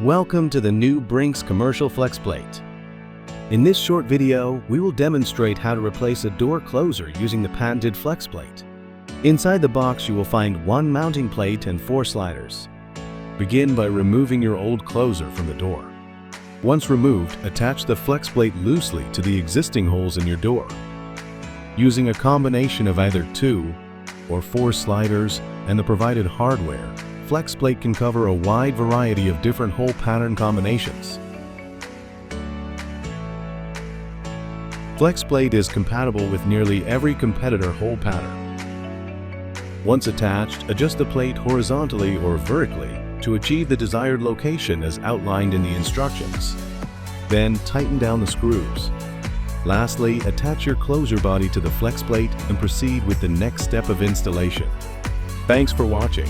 Welcome to the new Brinks Commercial FlexPlate. In this short video, we will demonstrate how to replace a door closer using the patented FlexPlate. Inside the box, you will find one mounting plate and 4 sliders. Begin by removing your old closer from the door. Once removed, attach the FlexPlate loosely to the existing holes in your door. Using a combination of either 2 or 4 sliders and the provided hardware, FlexPlate can cover a wide variety of different hole pattern combinations. FlexPlate is compatible with nearly every competitor hole pattern. Once attached, adjust the plate horizontally or vertically to achieve the desired location as outlined in the instructions. Then tighten down the screws. Lastly, attach your closer body to the FlexPlate and proceed with the next step of installation. Thanks for watching.